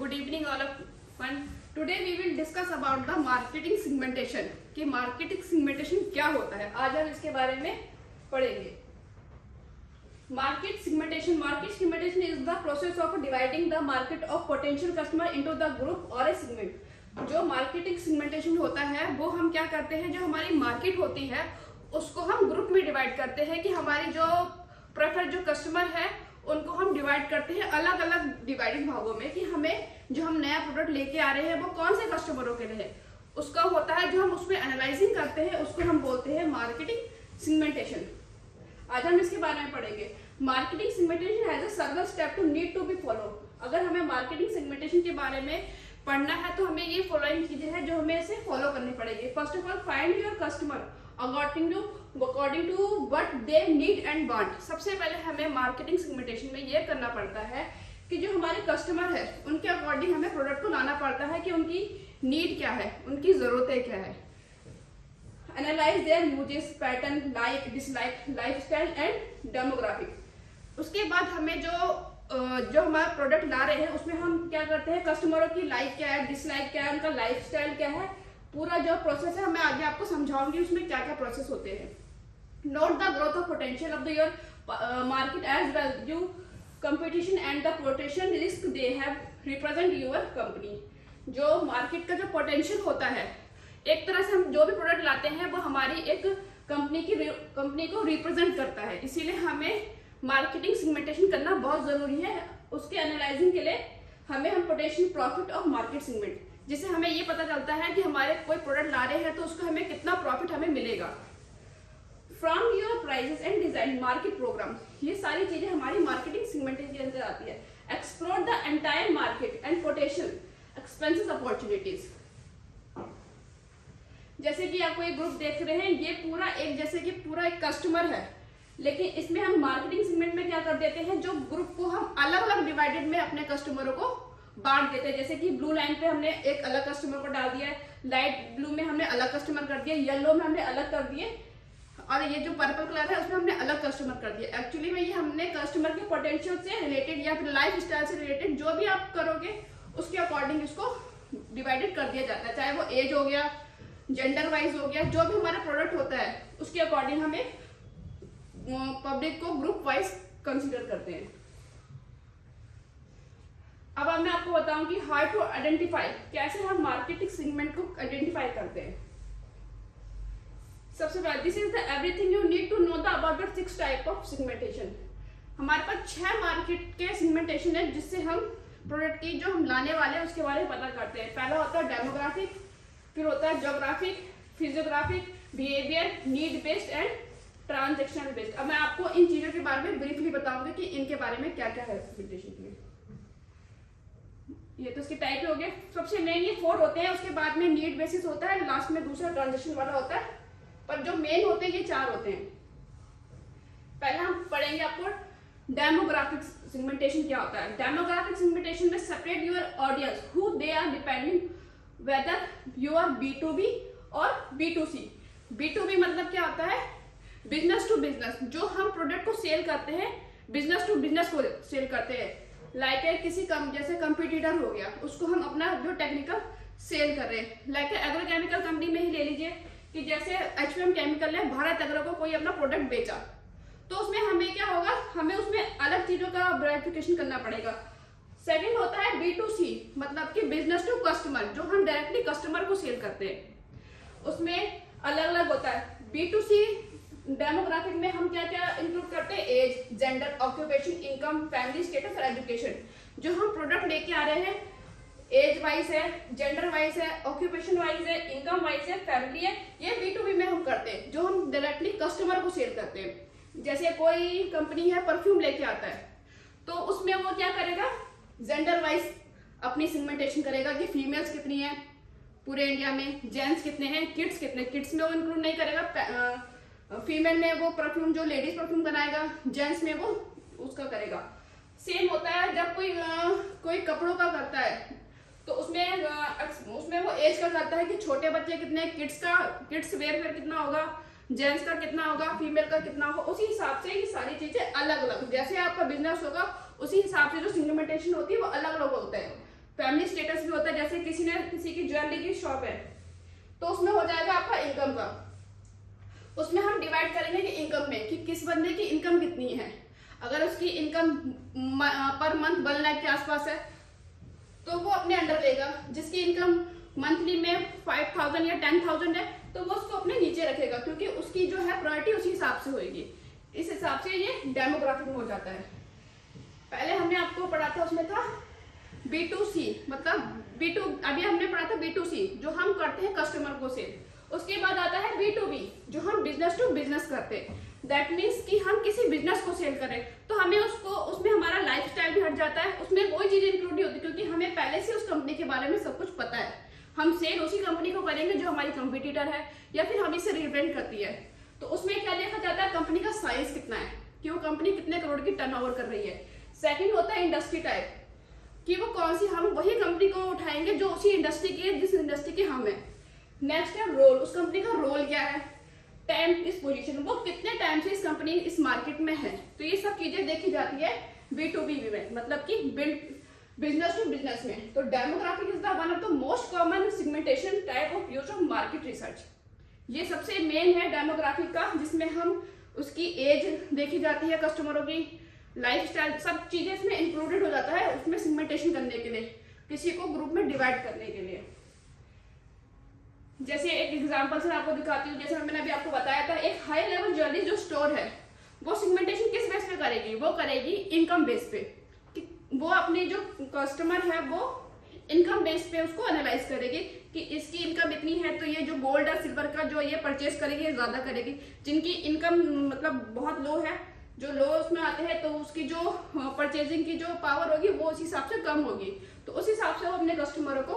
Good evening all of one. Today we will discuss about the marketing segmentation कि marketing segmentation क्या होता है. आज हम इसके बारे में पढ़ेंगे. Market segmentation is the process of dividing the market of potential customer into the group or a segment. जो मार्केटिंग सेगमेंटेशन होता है वो हम क्या करते हैं, जो हमारी मार्केट होती है उसको हम ग्रुप में डिवाइड करते हैं कि हमारी जो प्रेफर्ड जो कस्टमर है उनको हम डिवाइड करते हैं अलग अलग डिवाइडेड भागों में कि हमें जो हम नया प्रोडक्ट लेके आ रहे हैं वो कौन से कस्टमरों के लिए है. उसका होता है जो हम उसमें एनालाइजिंग करते हैं उसको हम बोलते हैं मार्केटिंग सेगमेंटेशन. आज हम इसके बारे में पढ़ेंगे. Marketing segmentation has a several step to need to be follow. अगर हमें मार्केटिंग सेगमेंटेशन के बारे में पढ़ना है तो हमें ये फॉलोइंग चीजें हैं जो हमें इसे फॉलो करनी पड़ेगी. First of all, find your customer according to what they need and want. सबसे पहले हमें मार्केटिंग सेगमेंटेशन में ये करना पड़ता है कि जो हमारे कस्टमर है उनके अकॉर्डिंग हमें प्रोडक्ट को लाना पड़ता है कि उनकी नीड क्या है, उनकी जरूरतें क्या है. Analyse there uses, pattern, like, dislike, lifestyle and demographic. उसके बाद हमें जो हमारा प्रोडक्ट ला रहे हैं उसमें हम क्या करते हैं, कस्टमरों की लाइक क्या है, डिसलाइक क्या है, उनका लाइफस्टाइल क्या है, पूरा जो प्रोसेस है मैं आगे आपको समझाऊंगी उसमें क्या क्या प्रोसेस होते हैं. Note the growth of potential of the your market as well you competition and the potential risk they have represent your company. जो मार्केट का जो पोटेंशियल होता है, एक तरह से हम जो भी प्रोडक्ट लाते हैं वो हमारी एक कंपनी को रिप्रेजेंट करता है. इसीलिए हमें मार्केटिंग सेगमेंटेशन करना बहुत जरूरी है. उसके एनालाइजिंग के लिए हम potential profit of market segment, जिससे हमें ये पता चलता है कि हमारे कोई प्रोडक्ट ला रहे हैं तो उसको हमें कितना प्रॉफिट हमें मिलेगा. From your prices and design market program, ये सारी चीजें हमारी मार्केटिंग सेगमेंटेशन के अंदर आती है. Explore the entire market and potential expenses opportunities. जैसे कि आपको एक ग्रुप देख रहे हैं, ये पूरा एक कस्टमर है, लेकिन इसमें हम मार्केटिंग सेगमेंट में क्या कर देते हैं, जो ग्रुप को हम अलग अलग डिवाइडेड में अपने कस्टमरों को बांट देते हैं. जैसे कि ब्लू लाइन पे हमने एक अलग कस्टमर को डाल दिया है, लाइट ब्लू में हमने अलग कस्टमर कर दिया, येलो में हमने अलग कर दिए, और ये जो पर्पल कलर है उसमें हमने अलग कस्टमर कर दिया. एक्चुअली में ये हमने कस्टमर के पोटेंशियल से रिलेटेड या फिर लाइफ स्टाइल से रिलेटेड जो भी आप करोगे उसके अकॉर्डिंग इसको डिवाइडेड कर दिया जाता है. चाहे वो एज हो गया, जेंडर वाइज हो गया, जो भी हमारा प्रोडक्ट होता है उसके अकॉर्डिंग हमें पब्लिक को ग्रुप वाइज कंसीडर करते हैं. अब मैं आपको बताऊं कि हाउ टू आइडेंटिफाई, कैसे हम मार्केटिंग सेगमेंट को आइडेंटिफाई करते हैं. सबसे पहले, this is the everything you need to know the about the 6 type of segmentation. हमारे पास 6 मार्केट के सेगमेंटेशन है जिससे हम प्रोडक्ट की जो हम लाने वाले हैं उसके बारे में पता करते हैं. पहला होता है डेमोग्राफिक, फिर होता है geographic, physiographic, behaviour, need based and transactional based. अब मैं आपको इन चीजों के बारे में ब्रीफली बताऊंगी कि इनके बारे में क्या क्या है सेगमेंटेशन में. ये तो इसके टाइप हो गए. सबसे मेन ये 4 होते हैं, उसके बाद में नीड बेसिस होता है, लास्ट में दूसरा ट्रांजेक्शन वाला होता है, पर जो मेन होते हैं ये 4 होते हैं. पहले हम पढ़ेंगे आपको डेमोग्राफिक सेगमेंटेशन क्या होता है. डेमोग्राफिक सेगमेंटेशन में separate your audience who they are depending whether you are B2B और B2C. B2B मतलब क्या होता है, बिजनेस टू बिजनेस. जो हम प्रोडक्ट को सेल करते हैं, बिजनेस टू बिजनेस को सेल करते हैं. लाइक किसी जैसे कंपटीटर हो गया, उसको हम अपना जो टेक्निकल सेल कर रहे हैं. लाइक एग्रोकेमिकल कंपनी में ही ले लीजिए कि जैसे HPM केमिकल ने भारत एग्रो को कोई अपना प्रोडक्ट बेचा, तो उसमें हमें क्या होगा, हमें उसमें अलग चीजों का वेरिफिकेशन करना पड़ेगा. सेकंड होता है B2C, मतलब कि बिजनेस टू कस्टमर, जो हम डायरेक्टली कस्टमर को सेल करते हैं. उसमें अलग अलग होता है. B2C डेमोग्राफिक में हम क्या क्या इंक्लूड करते हैं, age, gender, occupation, income, family status और एजुकेशन. जो हम प्रोडक्ट लेके आ रहे हैं, एज वाइज है, जेंडर वाइज है, ऑक्यूपेशन वाइज है, इनकम वाइज है, फैमिली है, ये B2B में हम करते हैं, जो हम डायरेक्टली कस्टमर को सेल करते हैं. जैसे कोई कंपनी है परफ्यूम लेके आता है, तो उसमें वो क्या करेगा, जेंडर वाइज अपनी सेगमेंटेशन करेगा कि फीमेल्स कितनी है पूरे इंडिया में, जेंट्स कितने हैं, किड्स कितने. किड्स में वो इंक्लूड नहीं करेगा, फीमेल में वो परफ्यूम जो लेडीज परफ्यूम बनाएगा, जेंट्स में वो उसका करेगा. सेम होता है जब कोई कपड़ों का करता है, तो उसमें वो एज का करता है कि छोटे बच्चे कितने, किड्स वेयर कितना होगा, जेंट्स का कितना होगा, फीमेल का कितना होगा. उसी हिसाब से ये सारी चीजें अलग अलग, जैसे आपका बिजनेस होगा उसी हिसाब से जो सेगमेंटेशन होती है वो अलग अलग होता है. फैमिली स्टेटस भी होता है, जैसे किसी की ज्वेलरी की शॉप है तो उसमें हो जाएगा आपका इनकम का। उसमें हम डिवाइड करेंगे कि इनकम में कि किस बंदे की इनकम कितनी है। अगर उसकी इनकम पर मंथ 1 लाख के आसपास है तो वो अपने अंडर लेगा। जिसकी इनकम मंथली में 5,000 या 10,000 है तो वो उसको अपने नीचे रखेगा, क्योंकि उसकी जो है प्रायोरिटी उसी हिसाब से होगी। इस हिसाब से ये डेमोग्राफिक में हो जाता है। पहले हमने आपको पढ़ा था, उसमें था B2C, मतलब B2, अभी हमने पढ़ा था B2C जो हम करते हैं कस्टमर को सेल। उसके बाद आता है B2B जो हम बिजनेस टू बिजनेस करते हैं। दैट मीन्स कि हम किसी बिजनेस को सेल करें तो हमें उसमें हमारा लाइफस्टाइल भी हट जाता है, उसमें वही चीजें इंक्लूड नहीं होती, क्योंकि हमें पहले से उस कंपनी के बारे में सब कुछ पता है। हम सेल उसी कंपनी को करेंगे जो हमारी कंपटीटर है या फिर हम इसे रिप्रेजेंट करती है। तो उसमें क्या देखा जाता है, कंपनी का साइज कितना है, कि वो कंपनी कितने करोड़ की टर्नओवर कर रही है। सेकंड होता है इंडस्ट्री टाइप, कि वो कौन सी, हम वही कंपनी को उठाएंगे जो उसी इंडस्ट्री की है जिस इंडस्ट्री के हम है। नेक्स्ट है रोल, उस कंपनी का रोल क्या है। टाइम, इस पोजीशन, वो कितने टाइम से इस कंपनी इस मार्केट में है। तो ये सब चीजें देखी जाती है B2B में, मतलब कि बिजनेस टू बिजनेस में। तो demographic is the one of the most common segmentation type of use of market research. ये सबसे मेन है डेमोग्राफिक का, जिसमें हम उसकी एज देखी जाती है, कस्टमरों की लाइफस्टाइल, सब चीजें इसमें इंक्लूडेड हो जाता है उसमें सेगमेंटेशन करने के लिए, किसी को ग्रुप में डिवाइड करने के लिए। जैसे एक एग्जांपल से आपको दिखाती हूँ, जैसे मैंने अभी आपको बताया था, एक हाई लेवल ज्वेलरी जो स्टोर है वो सेगमेंटेशन किस बेस पे करेगी, वो करेगी इनकम बेस पे। वो अपने जो कस्टमर है वो इनकम बेस पे उसको एनालाइज करेगी कि इसकी इनकम इतनी है तो ये जो गोल्ड और सिल्वर का जो ये परचेज करेगी ज्यादा करेगी। जिनकी इनकम मतलब बहुत लो है, जो लो उसमें आते हैं, तो उसकी जो परचेजिंग की जो पावर होगी वो उस हिसाब से कम होगी। तो उस हिसाब से वो अपने कस्टमरों को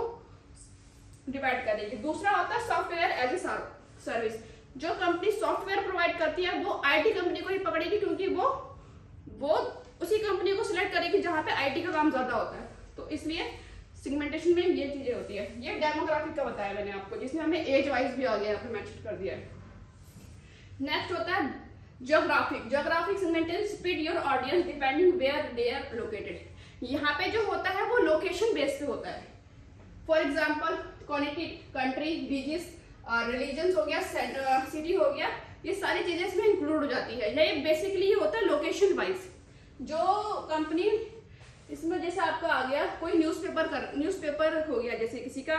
डिवाइड करेगी। दूसरा होता है सॉफ्टवेयर एज ए सर्विस। जो कंपनी सॉफ्टवेयर प्रोवाइड करती है वो आईटी कंपनी को ही पकड़ेगी, क्योंकि वो उसी कंपनी को सिलेक्ट करेगी जहां पे आईटी का काम ज्यादा होता है। तो इसलिए सेगमेंटेशन में ये चीजें होती है। ये डेमोग्राफिक का बताया मैंने आपको, जिसमें हमें एज वाइज भी आ गया, यहाँ पे मेंशन कर दिया है। नेक्स्ट होता है geographic. Geographic segmentation split your audience depending where they are located. यहाँ पे जो होता है वो लोकेशन बेस पे होता है। For example quality, country, business, religion हो गया, सिटी हो गया, ये सारी चीजें इसमें इंक्लूड हो जाती है। ये बेसिकली होता है लोकेशन वाइज। जो कंपनी इसमें जैसे आपका आ गया कोई न्यूज़पेपर हो गया, जैसे किसी का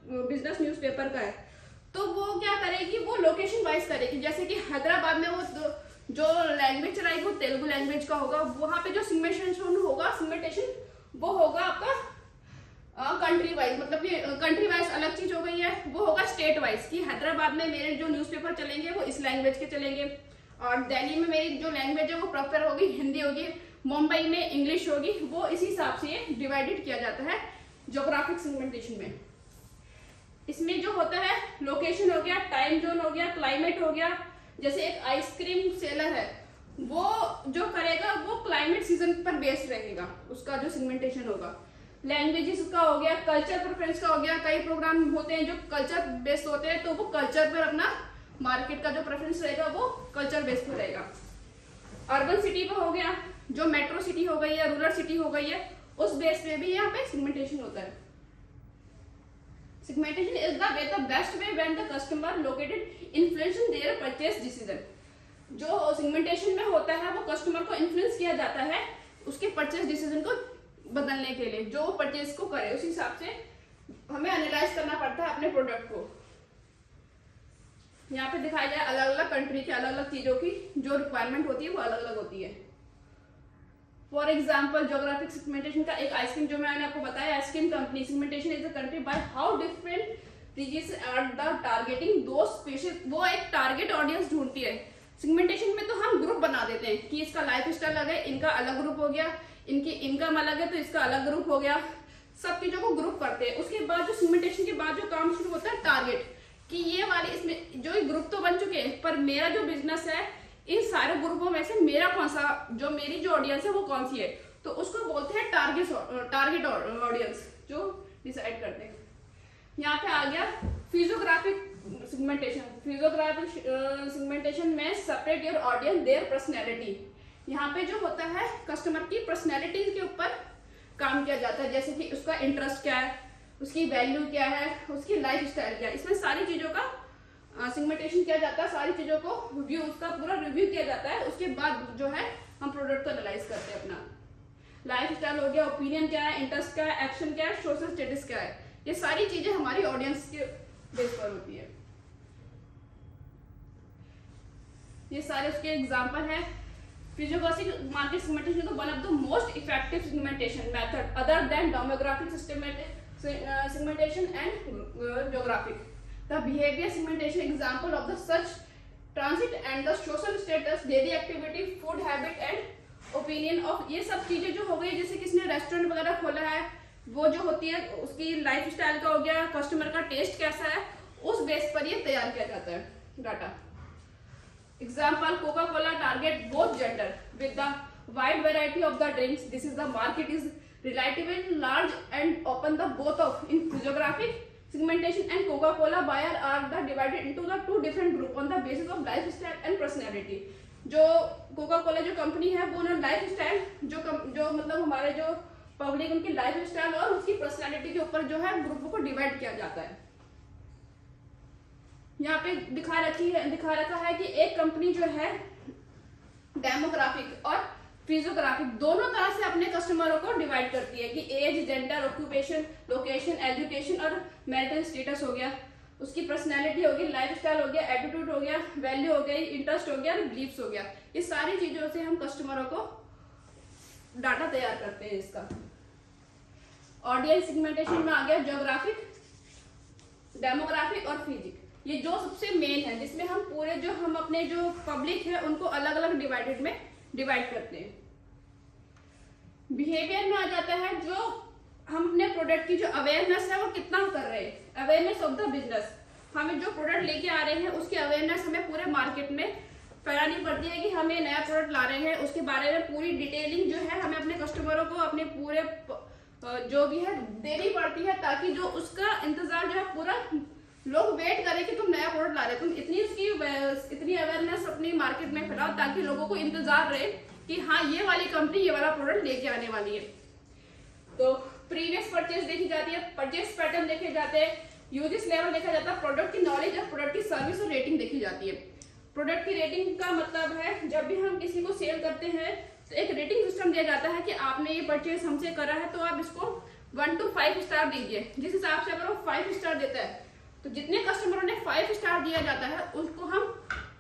बिजनेस न्यूज़पेपर का है, तो वो क्या करेगी, वो लोकेशन वाइज करेगी। जैसे कि हैदराबाद में वो जो लैंग्वेज चलाएगी वो तेलुगु लैंग्वेज का होगा, वहां पे जो सेगमेंटेशन वो होगा आपका कंट्री वाइज, मतलब कि कंट्री वाइज अलग चीज हो गई है। वो होगा स्टेट वाइज, कि हैदराबाद में मेरे जो न्यूज़पेपर चलेंगे वो इस लैंग्वेज के चलेंगे, और दिल्ली में मेरी जो लैंग्वेज है वो प्रॉपर होगी, हिंदी होगी, मुंबई में इंग्लिश होगी। वो इसी हिसाब से डिवाइडेड किया जाता है ज्योग्राफिक सेगमेंटेशन में। इसमें जो होता है लोकेशन हो गया, टाइम जोन हो गया, क्लाइमेट हो गया। जैसे एक आइसक्रीम सेलर है, वो जो करेगा वो क्लाइमेट सीजन पर बेस्ड रहेगा, उसका जो सेगमेंटेशन होगा। लैंग्वेजेस का हो गया, कल्चर प्रेफरेंस का हो गया। कई प्रोग्राम होते हैं जो कल्चर बेस्ड होते हैं, तो वो कल्चर पर अपना मार्केट का जो प्रेफरेंस रहेगा वो कल्चर बेस्ड पे रहेगा। अर्बन सिटी पे हो गया, जो मेट्रो सिटी हो गई है, रूरल सिटी हो गई है, उस बेस पे भी यहाँ पे सेगमेंटेशन होता है। Segmentation is the best way when the customer located influence their purchase decision। जो सेगमेंटेशन में होता है वो कस्टमर को इन्फ्लुएंस किया जाता है उसके परचेज डिसीजन को बदलने के लिए। जो परचेज को करे उस हिसाब से हमें एनालाइज करना पड़ता है अपने प्रोडक्ट को। यहाँ पे दिखाया जाए अलग अलग कंट्री के अलग अलग चीजों की जो रिक्वायरमेंट होती है वो अलग अलग होती है। फॉर एग्जाम्पल ज्योग्राफिक सेगमेंटेशन का एक आइसक्रीम जो मैंने आपको बताया, ice cream company segmentation is a country by how different regions are the targeting दो स्पेशल। वो एक टारगेट ऑडियंस ढूंढती है। सेगमेंटेशन में तो हम ग्रुप बना देते हैं कि इसका लाइफ स्टाइल अलग है, इनका अलग ग्रुप हो गया, इनकी इनकम अलग है तो इसका अलग ग्रुप हो गया। सब चीजों को ग्रुप करते हैं। उसके बाद जो सेगमेंटेशन के बाद जो काम शुरू होता है टारगेट, कि ये वाले इसमें जो ग्रुप तो बन चुके हैं पर मेरा जो बिजनेस है इन सारे ग्रुपों में से मेरा कौन सा, जो मेरी जो ऑडियंस है वो कौन सी है, तो उसको बोलते हैं टारगेट ऑडियंस जो डिसाइड करते हैं। यहाँ पे आ गया फिजियोग्राफिक सेगमेंटेशन। फिजियोग्राफिक सेगमेंटेशन में separate your audience their personality. यहाँ पे जो होता है कस्टमर की पर्सनैलिटी के ऊपर काम किया जाता है, जैसे कि उसका इंटरेस्ट क्या है, उसकी वैल्यू क्या है, उसकी लाइफ स्टाइल क्या है। इसमें सारी चीजों का सेगमेंटेशन किया जाता है, सारी चीजों को रिव्यू, उसका पूरा रिव्यू किया जाता है। उसके बाद जो है हम प्रोडक्ट को एनालाइज करते हैं। अपना लाइफ स्टाइल हो गया, ओपिनियन क्या है, इंटरेस्ट क्या है, एक्शन क्या है, सोशल स्टेटस क्या है, ये सारी चीजें हमारी ऑडियंस के बेस पर होती है। ये सारे उसके एग्जाम्पल है। फिजियोग्राफिक मार्केट सेगमेंटेशन तो one of the most effective segmentation method other than demographic segmentation and geographic. The behavior segmentation example of the such transit and the social status, daily activity, food habit and opinion of, ये सब चीजें जो हो गई, जैसे किसने restaurant वगैरह खोला है, वो जो होती है उसकी लाइफ स्टाइल का हो गया, कस्टमर का टेस्ट कैसा है, उस बेस पर ये तैयार किया जाता है data. Example Coca Cola target both gender with the wide variety of the drinks, this is the market is relatively large and open the both of in physiographic segmentation and Coca-Cola buyer are the divided into the two different group on the basis of lifestyle and personality. जो Coca Cola जो company है वो उन्होंने life style जो मतलब हमारे जो public उनकी लाइफ स्टाइल और उसकी पर्सनैलिटी के ऊपर जो है ग्रुपों को डिवाइड किया जाता है। यहाँ पे दिखा रखा है कि एक कंपनी जो है डेमोग्राफिक और फिजियोग्राफिक दोनों तरह से अपने कस्टमरों को डिवाइड करती है कि age, gender, occupation, location, education और मैरिटल स्टेटस हो गया, उसकी पर्सनैलिटी हो गई, लाइफ स्टाइल हो गया, एटीट्यूड हो गया, वैल्यू हो गई, इंटरेस्ट हो गया और बिलीफ्स हो गया। ये सारी चीजों से हम कस्टमरों को डाटा तैयार करते हैं। इसका ऑडियंस सेगमेंटेशन में आ गया ज्योग्राफिक, डेमोग्राफिक और फिजिक, ये जो सबसे मेन है, जिसमें हम पूरे जो हम अपने जो पब्लिक है उनको अलग अलग डिवाइडेड में डिवाइड करते हैं। बिहेवियर में आ जाता है जो हम अपने प्रोडक्ट की जो अवेयरनेस है वो कितना कर रहे हैं, अवेयरनेस ऑफ द बिजनेस, हमें जो प्रोडक्ट लेके आ रहे हैं उसकी अवेयरनेस हमें पूरे मार्केट में फैलानी पड़ती है कि हमें नया प्रोडक्ट ला रहे हैं, उसके बारे में पूरी डिटेलिंग जो है हमें अपने कस्टमरों को अपने पूरे जो भी है देनी पड़ती है, ताकि जो उसका इंतजार जो है पूरा लोग वेट करें कि तुम नया प्रोडक्ट ला रहे, तुम इतनी अवेयरनेस अपनी मार्केट में फैलाओ ताकि लोगों को इंतजार रहे कि हाँ ये वाली कंपनी ये वाला प्रोडक्ट लेके आने वाली है। तो प्रीवियस परचेज देखी जाती है, परचेज पैटर्न देखे जाते हैं, यूजेस लेवल देखा जाता है, प्रोडक्ट की नॉलेज और प्रोडक्ट की सर्विस और रेटिंग देखी जाती है। प्रोडक्ट की रेटिंग का मतलब है जब भी हम किसी को सेल करते हैं तो एक रेटिंग सिस्टम दिया जाता है कि आपने ये परचेज हमसे करा है तो आप इसको 1 to 5 स्टार दीजिए। जिस हिसाब से अगर वो 5 स्टार देता है तो जितने कस्टमरों ने 5 स्टार दिया जाता है उसको हम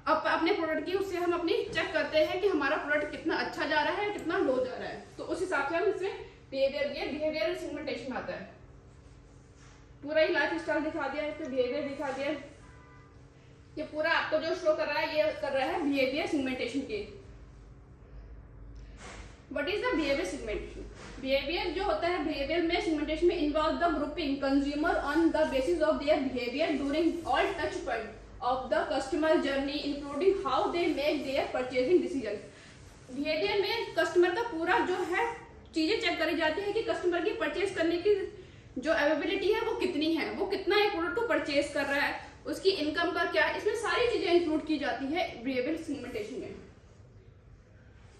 अपने प्रोडक्ट की उससे हम अपनी चेक करते हैं कि हमारा प्रोडक्ट कितना अच्छा जा रहा है, कितना लो जा रहा है, तो उस हिसाब से हम इसमें बिहेवियर सेगमेंटेशन आता है। पूरा ही लाइफ स्टाइल दिखा दिया है, फिर बिहेवियर दिखा दिया, ये पूरा आपको जो शो कर रहा है ये कर रहा है बिहेवियर सेगमेंटेशन के। What is the behaviour segmentation? Behaviour जो होता है, बिहेवियर में सेगमेंटेशन में involve the grouping consumer on the basis of their behaviour during all touch point of the customer journey including how they make their purchasing decision. Behaviour में customer का पूरा जो है चीजें चेक करी जाती है कि कस्टमर की परचेज करने की जो अवेलेबिलिटी है वो कितनी है, वो कितना एक प्रोडक्ट को परचेज कर रहा है, उसकी इनकम का क्या, इसमें सारी चीजें इंक्लूड की जाती है बिहेवियर सेगमेंटेशन में।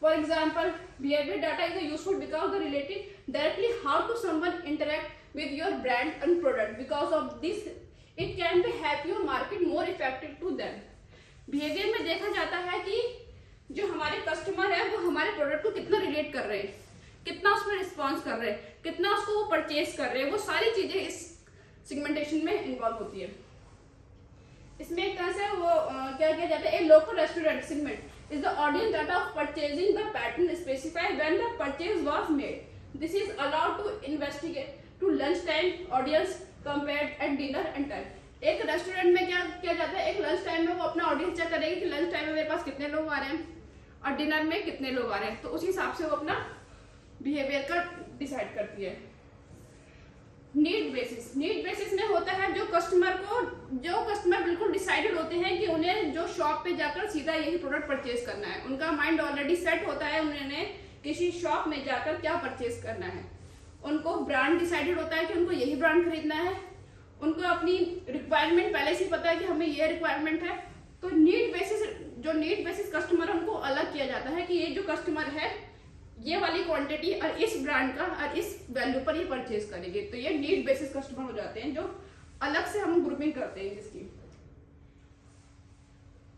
For example, behavior data is useful because they related directly how to someone interact with your brand and product. Because of this, it can be help your market more effective to them. Behavior में देखा जाता है कि जो हमारे customer है वो हमारे प्रोडक्ट को कितना रिलेट कर रहे हैं, कितना उसमें रिस्पॉन्स कर रहे हैं, कितना उसको वो परचेज कर रहे हैं, वो सारी चीजें इस सेगमेंटेशन में इन्वॉल्व होती है। इसमें एक तरह से वो क्या किया जाता है, ए local restaurant segment is the audience data of purchasing the pattern specified when the purchase was made. This is allowed to investigate to lunch time audience compared at dinner and time. एक restaurant में क्या किया जाता है, एक lunch time में वो अपना ऑडियंस चेक करेगी कि लंच टाइम में मेरे पास कितने लोग आ रहे हैं और डिनर में कितने लोग आ रहे हैं, तो उस हिसाब से वो अपना बिहेवियर का डिसाइड करती है। नीड बेसिस में होता है जो कस्टमर बिल्कुल डिसाइडेड होते हैं कि उन्हें जो शॉप पे जाकर सीधा यही प्रोडक्ट परचेज करना है, उनका माइंड ऑलरेडी सेट होता है उन्होंने किसी शॉप में जाकर क्या परचेज करना है, उनको ब्रांड डिसाइडेड होता है कि उनको यही ब्रांड खरीदना है, उनको अपनी रिक्वायरमेंट पहले से पता है कि हमें ये रिक्वायरमेंट है। तो नीड बेसिस कस्टमर उनको अलग किया जाता है कि ये जो कस्टमर है ये वाली क्वांटिटी और इस ब्रांड का और इस वैल्यू पर ये परचेज करेंगे। तो ये नीड बेसिस कस्टमर हो जाते हैं, जो अलग से हम ग्रुपिंग करते हैं जिसकी।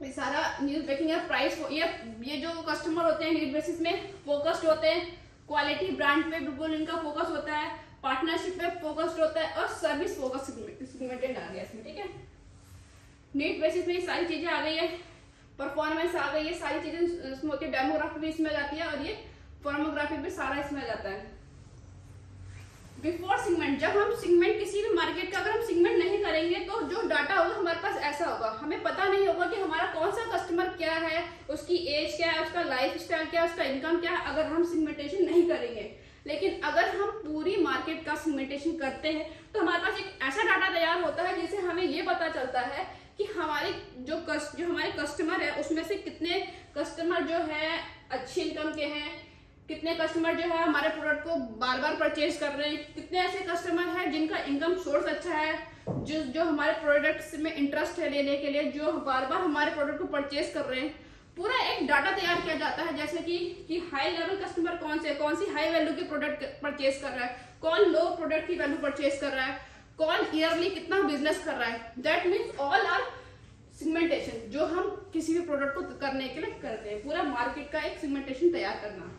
ये सारा नीड बेसिस या प्राइस, ये जो कस्टमर होते हैं नीड बेसिस में फोकस्ड होते हैं, क्वालिटी ब्रांड पे बिल्कुल इनका फोकस होता है, पार्टनरशिप पे फोकस्ड होता है और सर्विस फोकस सेगमेंटेड आ गया इसमें, ठीक है। नीड बेसिस में ये सारी चीजें आ गई है, परफॉर्मेंस आ गई है, सारी चीजें इसमें होती है, डेमोग्राफी भी इसमें आ जाती है और ये फॉर्मोग्राफी भी सारा इसमें आ जाता है। बिफोर सेगमेंट, जब हम सेगमेंट किसी भी मार्केट का अगर हम सेगमेंट नहीं करेंगे तो जो डाटा होगा हमारे पास ऐसा होगा, हमें पता नहीं होगा कि हमारा कौन सा कस्टमर क्या है, उसकी एज क्या है, उसका लाइफ स्टाइल क्या है, उसका इनकम क्या है, अगर हम सेगमेंटेशन नहीं करेंगे। लेकिन अगर हम पूरी मार्केट का सेगमेंटेशन करते हैं तो हमारे पास एक ऐसा डाटा तैयार होता है जिससे हमें ये पता चलता है कि हमारे जो हमारे कस्टमर है उसमें से कितने कस्टमर जो है अच्छी इनकम के हैं, कितने कस्टमर जो है हमारे प्रोडक्ट को बार बार परचेज कर रहे हैं, कितने ऐसे कस्टमर हैं जिनका इनकम सोर्स अच्छा है, जो हमारे प्रोडक्ट्स में इंटरेस्ट है लेने के लिए, जो बार बार हमारे प्रोडक्ट को परचेज कर रहे हैं। पूरा एक डाटा तैयार किया जाता है, जैसे कि हाई लेवल कस्टमर कौन सी हाई वैल्यू के प्रोडक्ट परचेज कर रहा है, कौन लो प्रोडक्ट की वैल्यू परचेज कर रहा है, कौन ईयरली कितना बिजनेस कर रहा है। That means all are segmentation, जो हम किसी भी प्रोडक्ट को करने के लिए करते हैं, पूरा मार्केट का एक सेगमेंटेशन तैयार करना।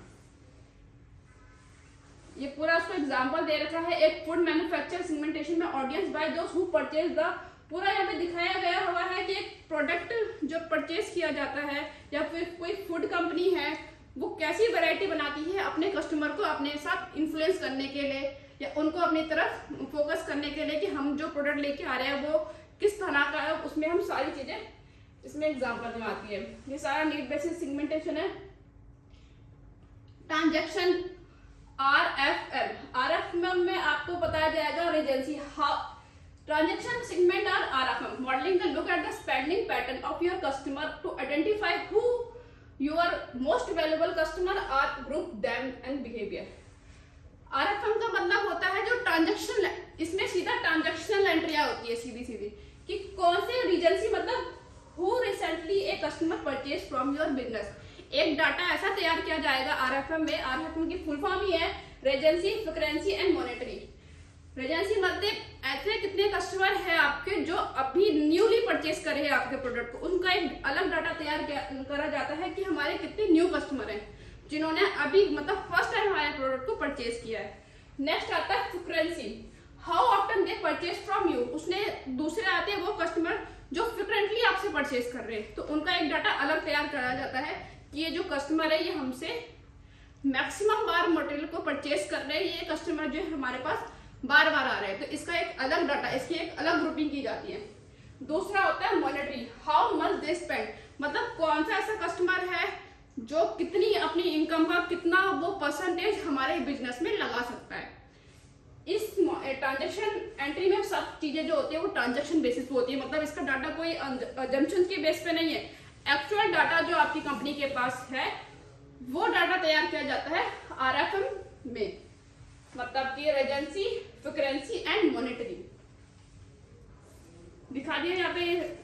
ये पूरा उसको एग्जांपल दे रखा है, एक फूड मैन्युफैक्चर सेगमेंटेशन में audience by those who purchase the, पूरा यहाँ पे दिखाया गया हुआ है कि एक प्रोडक्ट जो परचेज किया जाता है या फिर कोई फूड कंपनी है वो कैसी वैरायटी बनाती है अपने कस्टमर को अपने साथ इन्फ्लुएंस करने के लिए या उनको अपनी तरफ फोकस करने के लिए कि हम जो प्रोडक्ट लेके आ रहे हैं वो किस तरह का है, उसमें हम सारी चीजें इसमें एग्जाम्पल में आती है। ये सारा नीड बेसिस सेगमेंटेशन है। ट्रांजैक्शन RFM में आपको बताया जाएगा recency, how transaction segment are RFM modelling the look at the spending pattern of your customer to identify who your most valuable customer are, group them and behaviour. RFM का मतलब होता है जो transaction, इसमें सीधा ट्रांजैक्शनल एंट्रियां होती है सीधी सीधी कि कौन से रीजेंसी, मतलब who recently a customer purchase from your business. एक डाटा ऐसा तैयार किया जाएगा RFM में, RFM की फुल फॉर्म ही है Regency, frequency and monetary. Regency मतलब ऐसे कितने कस्टमर है आपके जो अभी न्यूली परचेज करे हैं आपके प्रोडक्ट को, उनका एक अलग डाटा तैयार करा जाता है कि हमारे कितने न्यू कस्टमर हैं जिन्होंने अभी मतलब फर्स्ट टाइम हमारे प्रोडक्ट को परचेज किया है। नेक्स्ट आता है frequency, how often they purchase from you. उसने दूसरे आते हैं वो कस्टमर जो फ्रिक्वेंटली आपसे परचेज कर रहे हैं, तो उनका एक डाटा अलग तैयार करा जाता है कि ये जो कस्टमर है ये हमसे मैक्सिमम बार मटेरियल को परचेज कर रहे हैं, ये कस्टमर जो है हमारे पास बार बार आ रहे हैं, तो इसका एक अलग डाटा, इसकी एक अलग ग्रुपिंग की जाती है। दूसरा होता है monetary, how much they spend, मतलब कौन सा ऐसा कस्टमर है जो कितनी अपनी इनकम का कितना वो परसेंटेज हमारे बिजनेस में लगा सकता है। इस ट्रांजैक्शन एंट्री में सब चीजें जो होती है वो ट्रांजैक्शन बेसिस पे होती है, मतलब इसका डाटा कोई अजम्पशन के बेस पे नहीं है, एक्चुअल डाटा जो आपकी कंपनी के पास है वो डाटा तैयार किया जाता है RFM में, मतलब कि रेजेंसी, फ्रीक्वेंसी एंड मॉनेटरी। दिखा दिया यहाँ पे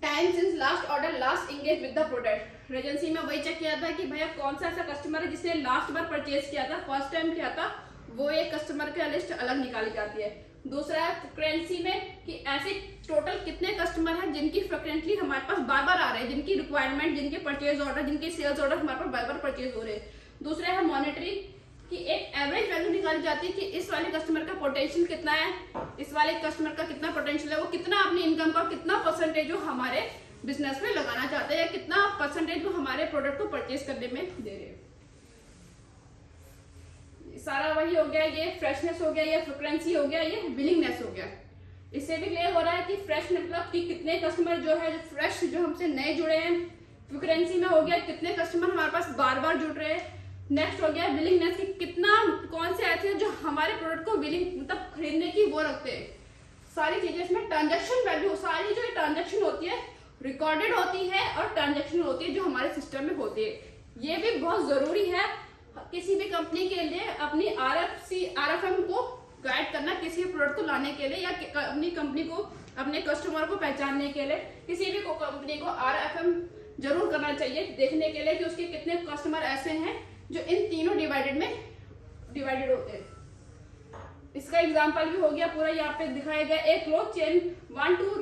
time since last order last engage with the product. Regency में वही चेक किया था कि भैया कौन सा ऐसा कस्टमर है जिसने लास्ट बार परचेज किया था, फर्स्ट टाइम किया था, वो एक कस्टमर का लिस्ट अलग निकाली जाती है। दूसरा है फ्रीक्वेंसी में कि ऐसे टोटल कितने कस्टमर हैं जिनकी फ्रिक्वेंटली हमारे पास बार बार आ रहे हैं, जिनकी रिक्वायरमेंट, जिनके परचेज ऑर्डर, जिनके सेल्स ऑर्डर हमारे पास बार बार परचेज हो रहे हैं। दूसरा है मॉनेटरी कि एक एवरेज वैल्यू निकाली जाती है कि इस वाले कस्टमर का पोटेंशियल कितना है, इस वाले कस्टमर का कितना पोटेंशियल है, वो कितना अपनी इनकम का कितना परसेंटेज वो हमारे बिजनेस में लगाना चाहते हैं, कितना परसेंटेज वो हमारे प्रोडक्ट को परचेज करने में दे रहे हैं। सारा वही हो गया, ये फ्रेशनेस हो गया, ये फ्रिक्वेंसी हो गया, ये विलिंगनेस हो गया। इससे भी क्लियर हो रहा है कि फ्रेश मतलब कि कितने कस्टमर जो है फ्रेश जो हमसे नए जुड़े हैं। फ्रिक्वेंसी में हो गया कितने कस्टमर हमारे पास बार बार जुड़ रहे हैं। नेक्स्ट हो गया विलिंगनेस कि कितना, कौन से ऐसे हैं जो हमारे प्रोडक्ट को विलिंग मतलब खरीदने की वो रखते हैं। सारी चीजें इसमें ट्रांजैक्शन वैल्यू, सारी जो ट्रांजैक्शन होती है रिकॉर्डेड होती है और ट्रांजैक्शन होती है जो हमारे सिस्टम में होती है। ये भी बहुत जरूरी है किसी भी कंपनी के लिए अपनी RFM को गाइड करना, किसी भी प्रोडक्ट को लाने के लिए या अपनी कंपनी को, अपने कस्टमर को पहचानने के लिए किसी भी कंपनी को RFM जरूर करना चाहिए, देखने के लिए कि उसके कितने कस्टमर ऐसे हैं जो इन तीनों डिवाइडेड होते हैं। इसका एग्जांपल भी हो गया पूरा यहाँ पे दिखाया गया। एक cloth chain want to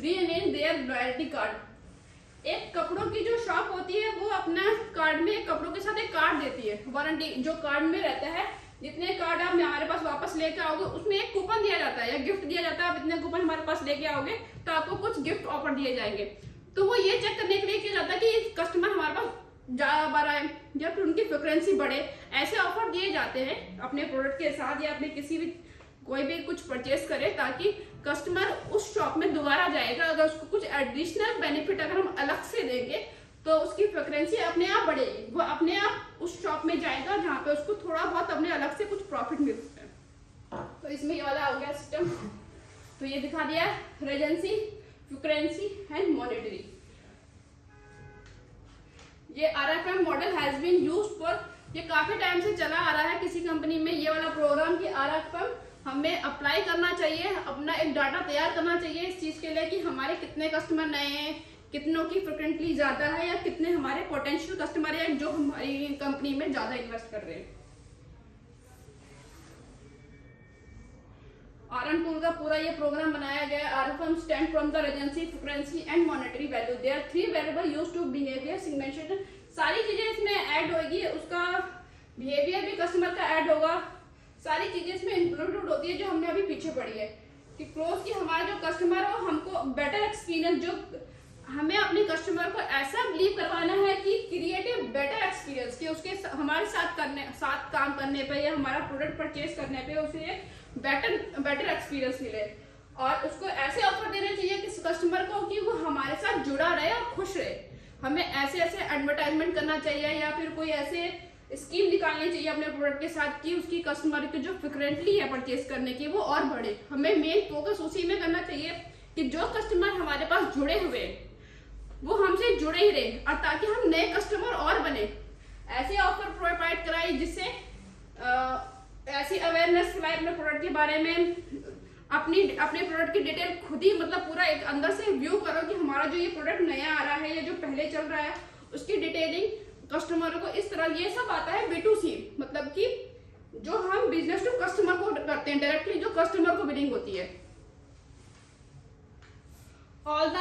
rearrange their loyalty card. एक कपड़ों की जो शॉप होती है वो अपना कार्ड में कपड़ों के साथ एक कार्ड देती है, वारंटी जो कार्ड में रहता है। जितने कार्ड आप हमारे पास वापस लेके आओगे उसमें एक कूपन दिया जाता है या गिफ्ट दिया जाता है। आप इतने कूपन हमारे पास लेके आओगे तो आपको कुछ गिफ्ट ऑफर दिए जाएंगे। तो वो ये चेक करने के लिए किया जाता है कि कस्टमर हमारे पास ज्यादा बार आए या फिर उनकी फ्रिक्वेंसी बढ़े। ऐसे ऑफर दिए जाते हैं अपने प्रोडक्ट के साथ या अपने किसी भी कोई भी कुछ परचेस करे ताकि कस्टमर उस शॉप में दोबारा जाएगा। अगर उसको कुछ एडिशनल बेनिफिट अगर हम अलग से देंगे तो उसकी फ्रिक्वेंसी अपने आप बढ़ेगी, वो अपने आप उस शॉप में जाएगा जहाँ पे उसको थोड़ा बहुत अपने अलग से कुछ प्रॉफिट मिलता है। तो इसमें ये वाला हो गया सिस्टम। तो ये दिखा दिया रेजेंसी, फ्रिक्वेंसी एंड मॉनिटरी। ये RFM model has been used for, ये काफी टाइम से चला आ रहा है किसी कंपनी में ये वाला प्रोग्राम कि RFM हमें अप्लाई करना चाहिए, अपना एक डाटा तैयार करना चाहिए इस चीज के लिए कि हमारे कितने कस्टमर नए हैं, कितनों की फ्रिक्वेंटली ज्यादा है या कितने हमारे पोटेंशियल कस्टमर है जो हमारी कंपनी में ज्यादा इन्वेस्ट कर रहे हैं। RM टूल का पूरा ये प्रोग्राम बनाया गया है। RFM stand from the recency, frequency and monetary value. There are 3 variable used to behaviour segmentation. सारी चीजें इसमें ऐड होगी, उसका बिहेवियर भी कस्टमर का ऐड होगा, सारी चीजें इसमें इंक्लूडेड होती है जो हमने अभी पीछे पढ़ी है कि क्लोज की हमारा जो कस्टमर हो हमको बेटर एक्सपीरियंस, जो हमें अपने कस्टमर को ऐसा बिलीव करवाना है कि क्रिएटिव बेटर एक्सपीरियंस कि उसके हमारे साथ काम करने पे या हमारा प्रोडक्ट परचेज करने पे उसे बेटर एक्सपीरियंस मिले। और उसको ऐसे ऑफर देना चाहिए कि कस्टमर को कि वो हमारे साथ जुड़ा रहे और खुश रहे। हमें ऐसे एडवर्टाइजमेंट करना चाहिए या फिर कोई ऐसे स्कीम निकालनी चाहिए अपने प्रोडक्ट के साथ कि उसकी कस्टमर की जो फ्रिक्वेंटली है परचेज करने की वो और बढ़े। हमें मेन फोकस उसी में करना चाहिए कि जो कस्टमर हमारे पास जुड़े हुए वो हमसे जुड़े ही रहे और ताकि हम नए कस्टमर और बने। ऐसे ऑफर प्रोवाइड कराए जिससे ऐसी अवेयरनेस फैलाए अपने प्रोडक्ट के बारे में, अपने प्रोडक्ट की डिटेल खुद ही मतलब पूरा एक अंदर से व्यू करो कि हमारा जो ये प्रोडक्ट नया आ रहा है या जो पहले चल रहा है उसकी डिटेलिंग कस्टमरों को इस तरह। ये सब आता है B2C, मतलब कि जो हम बिजनेस टू कस्टमर को करते हैं डायरेक्टली, जो कस्टमर को बिलिंग होती है। ऑल द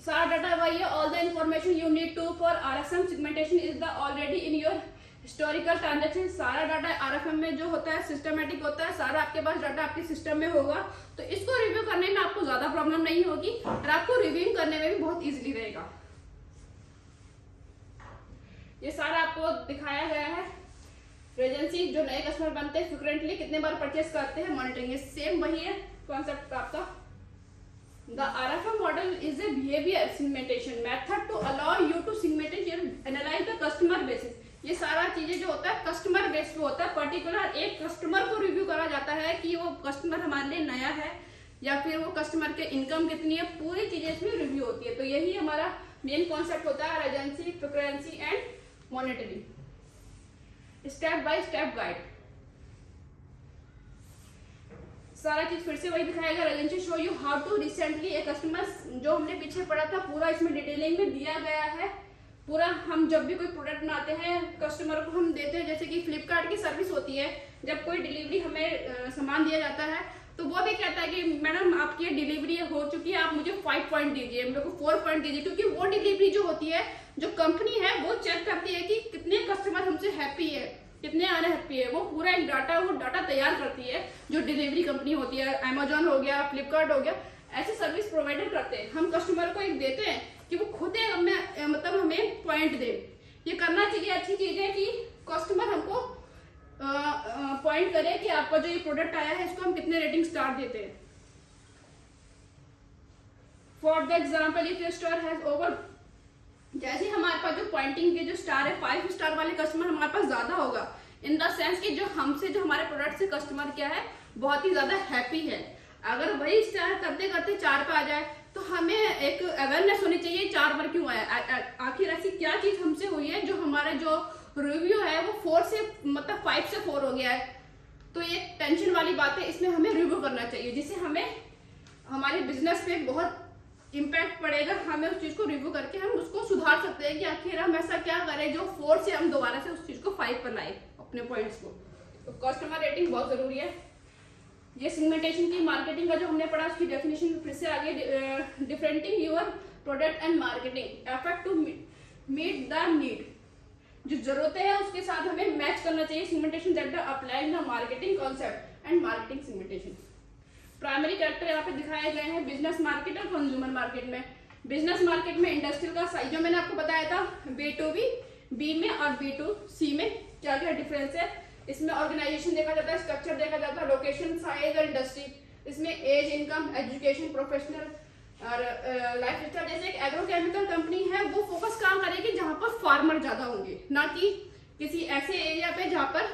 सारा डाटा वही है। All the information you need to for RFM segmentation is the already in your historical transaction. सारा डाटा RFM में जो होता है सिस्टमेटिक होता है, सारा आपके पास डाटा आपके सिस्टम में होगा। तो इसको रिव्यू करने में आपको ज्यादा प्रॉब्लम नहीं होगी और आपको रिव्यू करने में भी बहुत इजीली रहेगा। ये सारा आपको दिखाया गया है। रेजेंसी जो नए कस्टमर बनते हैं, फ्रिक्वेंटली कितने बार परचेस करते हैं, मॉनिटरिंग सेम वही है कॉन्सेप्ट आपका। The RFM model is a behavior segmentation method to allow you to segment and analyze the customer basis। ये सारा चीजें जो होता है कस्टमर बेस पे होता है। पर्टिकुलर एक कस्टमर को रिव्यू करा जाता है कि वो कस्टमर हमारे लिए नया है या फिर वो कस्टमर के इनकम कितनी है, पूरी चीजें इसमें रिव्यू होती है। तो यही हमारा मेन कॉन्सेप्ट होता है recency, frequency and monitoring. Step by step guide, सारा चीज फिर से वही दिखाएगा। Recency show you how to recently a customer, जो हमने पीछे पढ़ा था पूरा इसमें डिटेलिंग में दिया गया है। पूरा हम जब भी कोई प्रोडक्ट बनाते हैं कस्टमर को हम देते हैं, जैसे कि फ्लिपकार्ट की सर्विस होती है, जब कोई डिलीवरी हमें सामान दिया जाता है तो वो भी कहता है कि मैडम आपकी डिलीवरी हो चुकी है, आप मुझे 5 पॉइंट दीजिए, मेरे को 4 पॉइंट दीजिए। क्योंकि वो डिलीवरी जो होती है, जो कंपनी है वो चेक करती है कि कितने कस्टमर हमसे हैप्पी है, कितने अनहैप्पी है। वो पूरा एक डाटा तैयार करती है जो डिलीवरी कंपनी होती है। Amazon हो गया, फ्लिपकार्ट हो गया, ऐसे सर्विस प्रोवाइडर करते हैं। हम कस्टमर को एक देते हैं कि वो खुद मतलब हमें पॉइंट दे। ये करना चाहिए, अच्छी चीज है कि कस्टमर हमको पॉइंट करे कि आपका जो ये प्रोडक्ट आया है इसको हम कितने रेटिंग स्टार देते हैं। For the example if your star has over, जैसे हमारे पास जो पॉइंटिंग के जो स्टार है 5 स्टार वाले कस्टमर हमारे पास ज्यादा होगा, इन द सेंस कि जो हमसे जो हमारे प्रोडक्ट से कस्टमर क्या है बहुत ही ज्यादा हैप्पी है। अगर वही स्टार करते करते 4 पे आ जाए तो हमें एक अवेयरनेस होनी चाहिए 4 पर क्यों आया, आखिर ऐसी क्या चीज हमसे हुई है जो हमारा जो रिव्यू है वो 4 से मतलब 5 से 4 हो गया है। तो ये टेंशन वाली बात है, इसमें हमें रिव्यू करना चाहिए जिससे हमें हमारे बिजनेस पे बहुत इम्पैक्ट पड़ेगा, हमें उस चीज को रिव्यू करके हम उसको सुधार सकते हैं कि आखिर हम ऐसा क्या करें जो 4 से हम दोबारा से उस चीज को 5 पर लाए अपने पॉइंट्स को। तो कस्टमर रेटिंग बहुत जरूरी है। ये सेगमेंटेशन की मार्केटिंग का जो हमने पढ़ा उसकी डेफिनेशन फिर से आगे, differentiating your product and marketing effort to meet the need, जो जरूरतें हैं उसके साथ हमें मैच करना चाहिए। Segmentation that apply the marketing concept and marketing segmentation. Primary character यहाँ पे दिखाए गए हैं बिजनेस मार्केट और कंज्यूमर मार्केट में। बिजनेस मार्केट में इंडस्ट्रियल का साइज जो मैंने आपको बताया था, B2B, B में और B2C में क्या क्या डिफरेंस है। इसमें ऑर्गेनाइजेशन देखा जाता है, स्ट्रक्चर देखा जाता है, लोकेशन, साइज और इंडस्ट्री। इसमें एज, इनकम, एजुकेशन, प्रोफेशनल और लाइफ स्टाइल। जैसे एक एग्रोकेमिकल कंपनी है वो फोकस कहाँ करेगी जहाँ पर फार्मर ज्यादा होंगे, ना कि किसी ऐसे एरिया पे जहाँ पर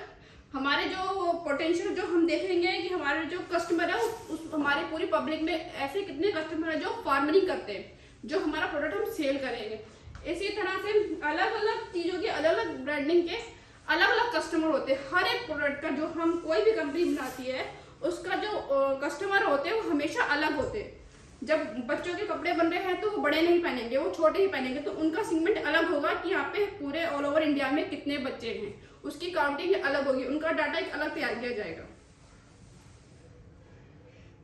हमारे जो पोटेंशियल जो हम देखेंगे कि हमारे जो कस्टमर है उस हमारी पूरी पब्लिक में ऐसे कितने कस्टमर है जो फार्मिंग करते हैं, जो हमारा प्रोडक्ट हम सेल करेंगे। इसी तरह से अलग अलग चीजों की अलग अलग ब्रांडिंग के अलग अलग कस्टमर होते हैं। हर एक प्रोडक्ट का जो हम कोई भी कंपनी बनाती है उसका जो कस्टमर होते हैं वो हमेशा अलग होते हैं। जब बच्चों के कपड़े बन रहे हैं तो वो बड़े नहीं पहनेंगे, वो छोटे ही पहनेंगे, तो उनका सेगमेंट अलग होगा कि यहाँ पे पूरे ऑल ओवर इंडिया में कितने बच्चे हैं, उसकी काउंटिंग अलग होगी, उनका डाटा एक अलग तैयार किया जाएगा।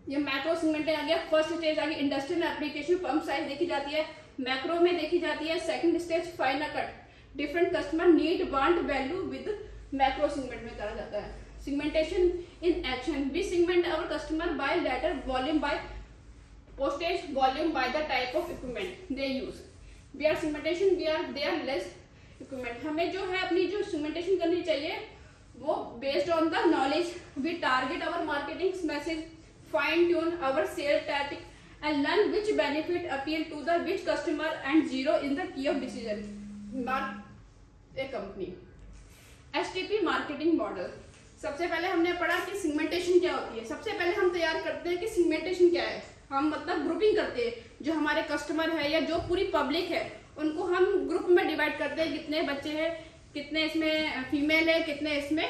ये मैक्रो सेगमेंट आ गया। फर्स्ट स्टेज आ गई इंडस्ट्रियल एप्लीकेशन, पंप साइज देखी जाती है, मैक्रो में देखी जाती है। Second stage final cut, different customer need, want, value with macro segment में करा जाता है। Segmentation in action, we segment our customer by letter, volume by postage, volume by the type of equipment they use. We are segmentation, we are they are less equipment. हमें जो है अपनी जो segmentation करनी चाहिए वो based on the knowledge. We target our marketing message, fine tune our sales tactic and learn which benefit appeal to the which customer and zero in the key of decision. Mark a company. STP marketing model. सबसे पहले हमने पढ़ा कि segmentation क्या होती है। सबसे पहले हम तैयार करते हैं कि segmentation क्या है। हम मतलब ग्रुपिंग करते हैं, जो हमारे कस्टमर है या जो पूरी पब्लिक है उनको हम ग्रुप में डिवाइड करते हैं, कितने बच्चे हैं, कितने इसमें फीमेल है, कितने इसमें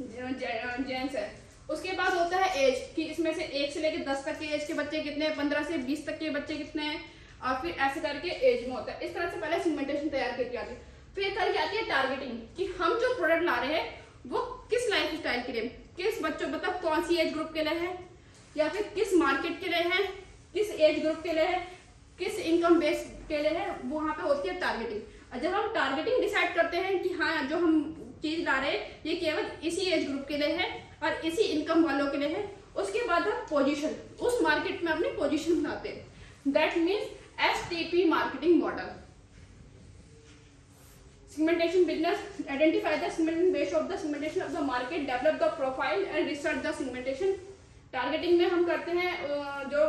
जेंट्स है। उसके बाद होता है एज, कि इसमें से 1 से लेकर 10 तक के एज के बच्चे कितने हैं, 15 से 20 तक के बच्चे कितने हैं, और फिर ऐसे करके एज में होता है। इस तरह से पहले सेगमेंटेशन तैयार करके आती है। फिर करके आती है टारगेटिंग, कि हम जो प्रोडक्ट ला रहे हैं वो किस लाइफ स्टाइल के लिए, किस बच्चों, मतलब कौन सी एज ग्रुप के लिए है, या फिर किस मार्केट के लिए है, किस एज ग्रुप के लिए है, किस इनकम बेस के लिए है, वहां पे होती है टारगेटिंग। जब हम टारगेटिंग डिसाइड करते हैं कि हाँ जो हम चीज ला रहे हैं ये केवल इसी एज ग्रुप के लिए है और इसी इनकम वालों के लिए है, उसके बाद हम पोजीशन, उस मार्केट में अपनी पोजीशन बनाते हैं। That means STP marketing model. Segmentation business, identify the segmentation base of the segmentation of the market, develop the profile and research the segmentation. Targeting में हम करते हैं जो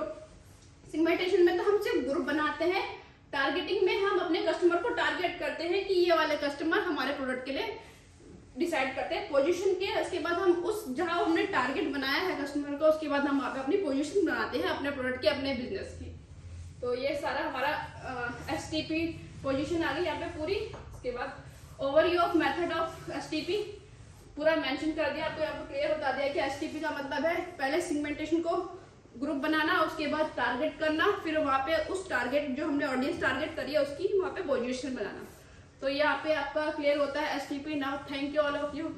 सेगमेंटेशन में तो हम सिर्फ ग्रुप बनाते हैं, टारगेटिंग में हम अपने कस्टमर को टारगेट करते हैं कि ये वाले कस्टमर हमारे प्रोडक्ट के लिए डिसाइड करते हैं पोजीशन के। उसके बाद हम उस जहां हमने टारगेट बनाया है कस्टमर को, उसके बाद हम वहाँ पे अपनी पोजीशन बनाते हैं अपने प्रोडक्ट की, अपने बिजनेस की। तो ये सारा हमारा STP पोजीशन आ गई यहाँ पे पूरी। उसके बाद overview of method of STP पूरा मेंशन कर दिया, आपको यहाँ पे क्लियर बता दिया कि STP का मतलब है पहले सेगमेंटेशन को ग्रुप बनाना, उसके बाद टारगेट करना, फिर वहाँ पे उस टारगेट जो हमने ऑडियंस टारगेट करी है उसकी वहाँ पे पोजीशन बनाना। तो यहाँ पे आपका क्लियर होता है STP। Now thank you all of you.